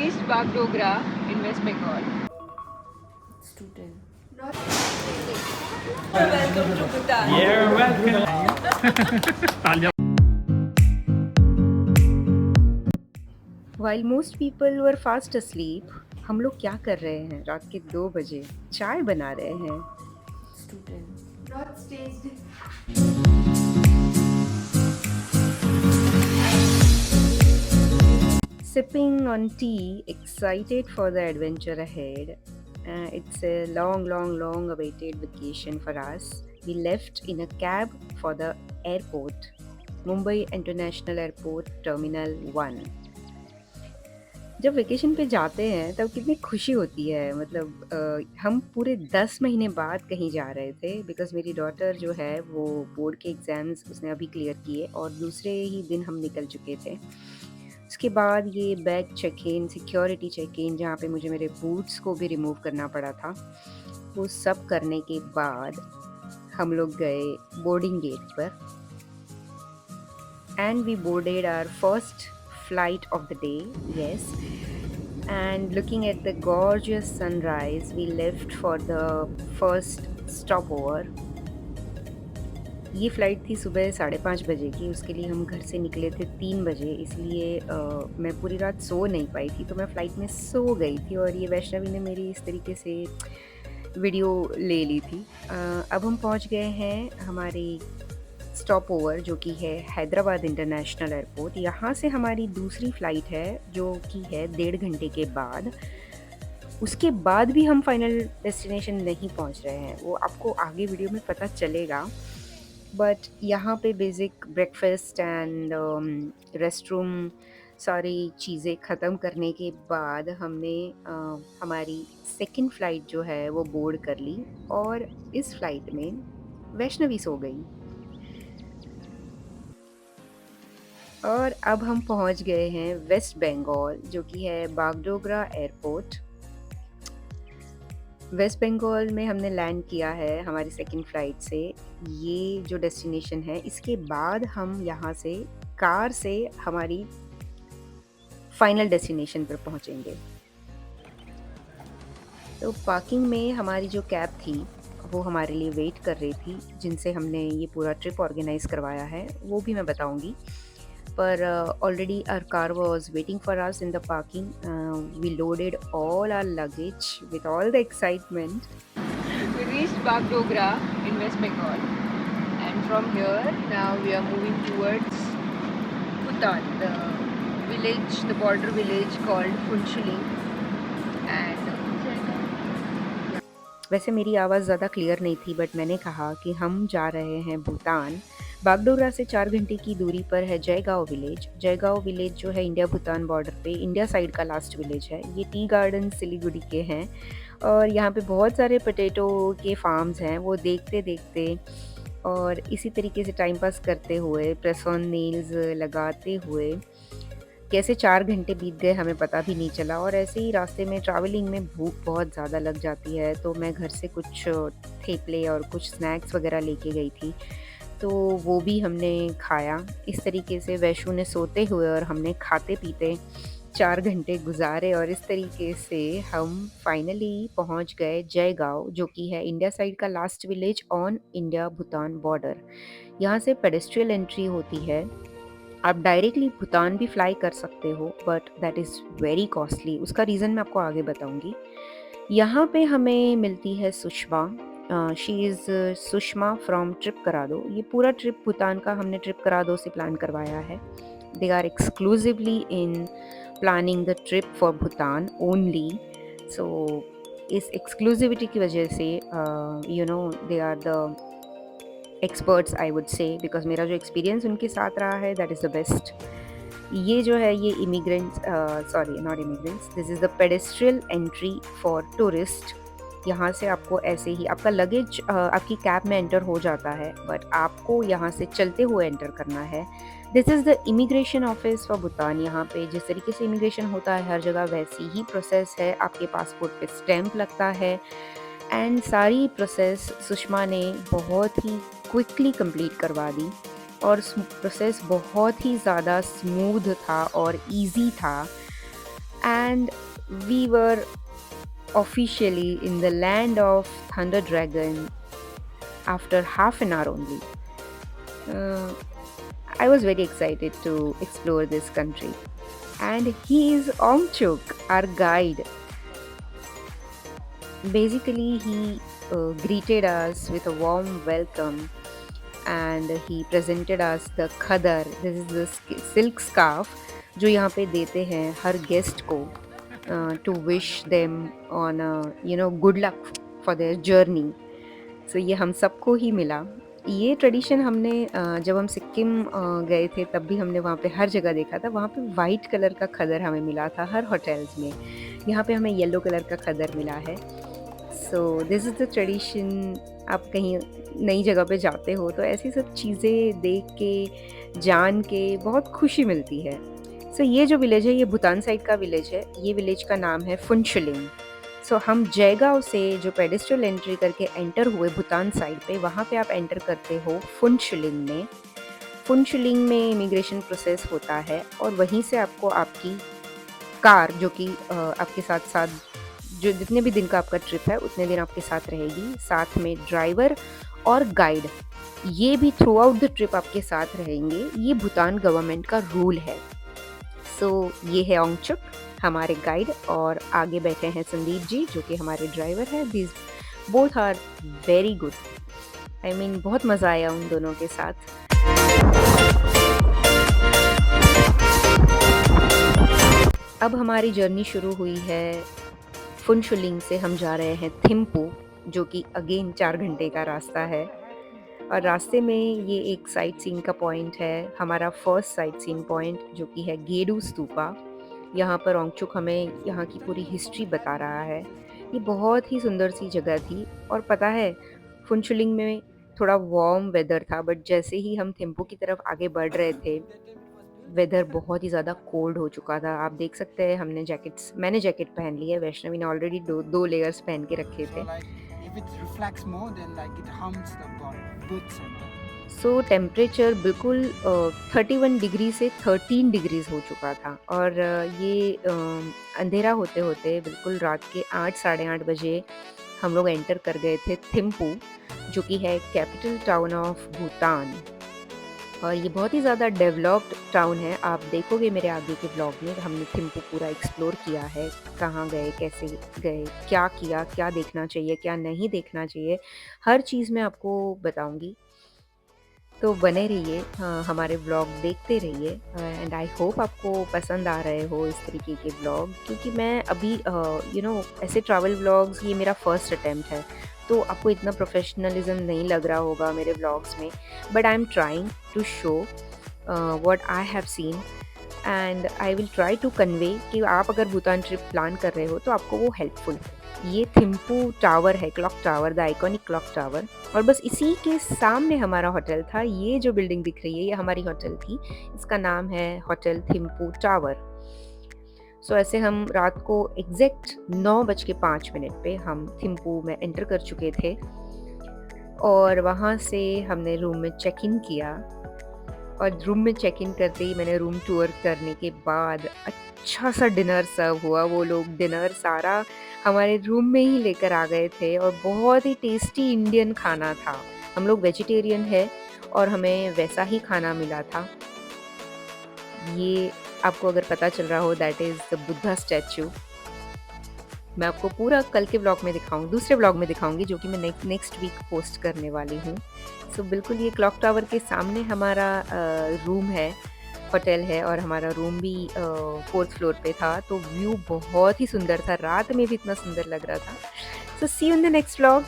reached Bagdogra in West Bengal. Student. Not welcome to Bhutan. You're welcome. While most people were fast asleep, हम लोग क्या कर रहे हैं? रात के 2 बजे चाय बना रहे हैं। Student. Not staged. Sipping on tea, excited for the adventure ahead. It's a long awaited vacation for us. We left in a cab for the airport, Mumbai International Airport Terminal 1. जब वेकेशन पे जाते हैं तब कितनी खुशी होती है। मतलब हम पूरे 10 महीने बाद कहीं जा रहे थे बिकॉज़ मेरी डॉटर जो है वो बोर्ड के एग्ज़ाम्स उसने अभी क्लियर किए और दूसरे ही दिन हम निकल चुके थे। उसके बाद ये bag check in, security check in, जहाँ पे मुझे मेरे बूट्स को भी रिमूव करना पड़ा था। वो सब करने के बाद हम लोग गए बोर्डिंग गेट पर and we boarded our first flight of the day, yes. And looking at the gorgeous sunrise, we left for the first stopover. ये फ़्लाइट थी सुबह 5:30 बजे की। उसके लिए हम घर से निकले थे 3 बजे, इसलिए मैं पूरी रात सो नहीं पाई थी, तो मैं फ़्लाइट में सो गई थी और ये वैष्णवी ने मेरी इस तरीके से वीडियो ले ली थी। अब हम पहुंच गए हैं हमारी स्टॉप ओवर जो कि है हैदराबाद इंटरनेशनल एयरपोर्ट। यहाँ से हमारी दूसरी फ़्लाइट है जो कि है 1.5 घंटे के बाद। उसके बाद भी हम फाइनल डेस्टिनेशन नहीं पहुँच रहे हैं, वो आपको आगे वीडियो में पता चलेगा। बट यहाँ पे basic breakfast and rest room सारी चीज़ें ख़त्म करने के बाद हमने हमारी सेकंड फ़्लाइट जो है वो बोर्ड कर ली और इस फ़्लाइट में वैष्णवी सो गई। और अब हम पहुंच गए हैं वेस्ट बंगाल जो कि है बागडोगरा एयरपोर्ट। वेस्ट बंगाल में हमने लैंड किया है हमारी सेकंड फ़्लाइट से। ये जो डेस्टिनेशन है इसके बाद हम यहाँ से कार से हमारी फाइनल डेस्टिनेशन पर पहुँचेंगे। तो पार्किंग में हमारी जो कैब थी वो हमारे लिए वेट कर रही थी, जिनसे हमने ये पूरा ट्रिप ऑर्गेनाइज़ करवाया है वो भी मैं बताऊँगी। But already our car was waiting for us in the parking. We loaded all our luggage with all the excitement. We reached Bagdogra in West Bengal, and from here now we are moving towards Bhutan, the village, the border village called Phunchuling. And वैसे मेरी आवाज़ ज़्यादा clear नहीं थी, but मैंने कहा कि हम जा रहे हैं भूटान। बागडोगरा से 4 घंटे की दूरी पर है जयगांव विलेज। जयगांव विलेज जो है इंडिया भूटान बॉर्डर पे इंडिया साइड का लास्ट विलेज है। ये टी गार्डन सिलीगुड़ी के हैं और यहाँ पे बहुत सारे पोटैटो के फार्म्स हैं। वो देखते देखते और इसी तरीके से टाइम पास करते हुए, प्रेस ऑन नेल्स लगाते हुए कैसे 4 घंटे बीत गए हमें पता भी नहीं चला। और ऐसे ही रास्ते में ट्रैवलिंग में भूख बहुत ज़्यादा लग जाती है, तो मैं घर से कुछ थेपले और कुछ स्नैक्स वगैरह लेके गई थी, तो वो भी हमने खाया। इस तरीके से वैशु ने सोते हुए और हमने खाते पीते 4 घंटे गुजारे और इस तरीके से हम फाइनली पहुंच गए जयगांव, जो कि है इंडिया साइड का last village on India Bhutan border. यहाँ से पेडेस्ट्रियल एंट्री होती है। आप डायरेक्टली भूटान भी फ्लाई कर सकते हो, but that is very costly. उसका रीज़न मैं आपको आगे बताऊंगी। यहाँ पे हमें मिलती है Sushma. She is Sushma from trip करा दो। ये पूरा ट्रिप भूटान का हमने ट्रिप करा दो से प्लान करवाया है। They are exclusively in planning the trip for Bhutan only. So इस एक्सक्लूसिविटी की वजह से they are the experts I would say, because मेरा जो एक्सपीरियंस उनके साथ रहा है दैट इज़ द बेस्ट। ये जो है ये immigrants, sorry not immigrants, this is the pedestrian entry for tourist. यहाँ से आपको ऐसे ही आपका लगेज आपकी कैब में एंटर हो जाता है, बट आपको यहाँ से चलते हुए एंटर करना है। This is the immigration office for Bhutan. यहाँ पे जिस तरीके से इमिग्रेशन होता है हर जगह वैसी ही प्रोसेस है। आपके पासपोर्ट पे स्टैंप लगता है एंड सारी प्रोसेस सुषमा ने बहुत ही क्विकली कंप्लीट करवा दी और प्रोसेस बहुत ही ज़्यादा स्मूथ था और इजी था। and we were officially in the land of Thunder Dragon after half an hour only. Uh, I was very excited to explore this country. And he is Ongchuk, our guide. Basically, he greeted us with a warm welcome and he presented us the khadar. This is the silk scarf जो यहाँ पे देते हैं हर guest को to wish them on a good luck for their journey. So ये हम सबको ही मिला. ये ट्रेडिशन हमने जब हम सिक्किम गए थे तब भी हमने वहाँ पे हर जगह देखा था. वहाँ पे वाइट कलर का खदर हमें मिला था हर होटल्स में. यहाँ पे हमें येलो कलर का खदर मिला है. So this is the tradition. आप कहीं नई जगह पे जाते हो तो ऐसी सब चीज़ें देख के जान के बहुत खुशी मिलती है. सो ये जो विलेज है ये भूटान साइड का विलेज है. ये विलेज का नाम है फुनशुलिंग. सो हम जयगांव से जो पेडेस्ट्रियल एंट्री करके एंटर हुए भूटान साइड पे, वहाँ पे आप एंटर करते हो फुनशुलिंग में. फुनशुलिंग में इमिग्रेशन प्रोसेस होता है और वहीं से आपको आपकी कार जो कि आपके साथ साथ जो जितने भी दिन का आपका ट्रिप है उतने दिन आपके साथ रहेगी, साथ में ड्राइवर और गाइड, ये भी थ्रू आउट द ट्रिप आपके साथ रहेंगे. ये भूटान गवर्नमेंट का रूल है. सो ये है ओंगचुक हमारे गाइड और आगे बैठे हैं संदीप जी जो कि हमारे ड्राइवर हैं. These both are very good. I mean बहुत मज़ा आया उन दोनों के साथ. अब हमारी जर्नी शुरू हुई है. फुनशुलिंग से हम जा रहे हैं थिम्पू जो कि अगेन 4 घंटे का रास्ता है. और रास्ते में ये एक साइट सीन का पॉइंट है, हमारा फर्स्ट साइट सीन पॉइंट जो कि है गेडू स्तूपा. यहाँ पर ओंगचुक हमें यहाँ की पूरी हिस्ट्री बता रहा है. ये बहुत ही सुंदर सी जगह थी. और पता है फुनशुलिंग में थोड़ा वार्म वेदर था, बट जैसे ही हम थिम्पू की तरफ आगे बढ़ रहे थे वेदर बहुत ही ज़्यादा कोल्ड हो चुका था. आप देख सकते हैं मैंने जैकेट पहन ली है. वैष्णवी ने ऑलरेडी दो लेयर्स पहन के रखे थे. सो टेम्परेचर बिल्कुल 31 डिग्री से 13 डिग्रीज हो चुका था. और ये अंधेरा होते होते बिल्कुल रात के 8 साढ़े 8 बजे हम लोग एंटर कर गए थे थिम्पू जो कि है कैपिटल टाउन ऑफ भूटान. और ये बहुत ही ज़्यादा डेवलप्ड टाउन है. आप देखोगे मेरे आगे के ब्लॉग में हमने थिम्पू पूरा एक्सप्लोर किया है. कहाँ गए, कैसे गए, क्या किया, क्या देखना चाहिए, क्या नहीं देखना चाहिए, हर चीज़ मैं आपको बताऊंगी. तो बने रहिए, हमारे ब्लॉग देखते रहिए. एंड आई होप आपको पसंद आ रहे हो इस तरीके के ब्लॉग, क्योंकि मैं अभी ऐसे ट्रैवल ब्लॉग्स ये मेरा फर्स्ट अटैम्प्ट है. तो आपको इतना प्रोफेशनलिज्म नहीं लग रहा होगा मेरे ब्लॉग्स में, but I am trying to show what I have seen and I will try to convey कि आप अगर भूटान ट्रिप प्लान कर रहे हो तो आपको वो हेल्पफुल हो. ये थिम्पू टावर है, clock tower, the iconic clock tower. और बस इसी के सामने हमारा होटल था. ये जो बिल्डिंग दिख रही है ये हमारी होटल थी. इसका नाम है होटल थिम्पू टावर. सो ऐसे हम रात को एग्जैक्ट 9:05 पे हम थिम्पू में एंटर कर चुके थे. और वहाँ से हमने रूम में चेक इन किया. और रूम में चेक इन करते ही मैंने रूम टूर करने के बाद अच्छा सा डिनर सर्व हुआ. वो लोग डिनर सारा हमारे रूम में ही लेकर आ गए थे और बहुत ही टेस्टी इंडियन खाना था. हम लोग वेजिटेरियन है और हमें वैसा ही खाना मिला था. ये आपको अगर पता चल रहा हो that is the Buddha statue. मैं आपको पूरा कल के ब्लॉग में दूसरे ब्लॉग में दिखाऊंगी जो कि मैं नेक्स्ट वीक पोस्ट करने वाली हूँ. सो बिल्कुल ये क्लॉक टावर के सामने हमारा रूम है, होटल है. और हमारा रूम भी 4th फ्लोर पे था. तो व्यू बहुत ही सुंदर था. रात में भी इतना सुंदर लग रहा था. So see you in the next vlog.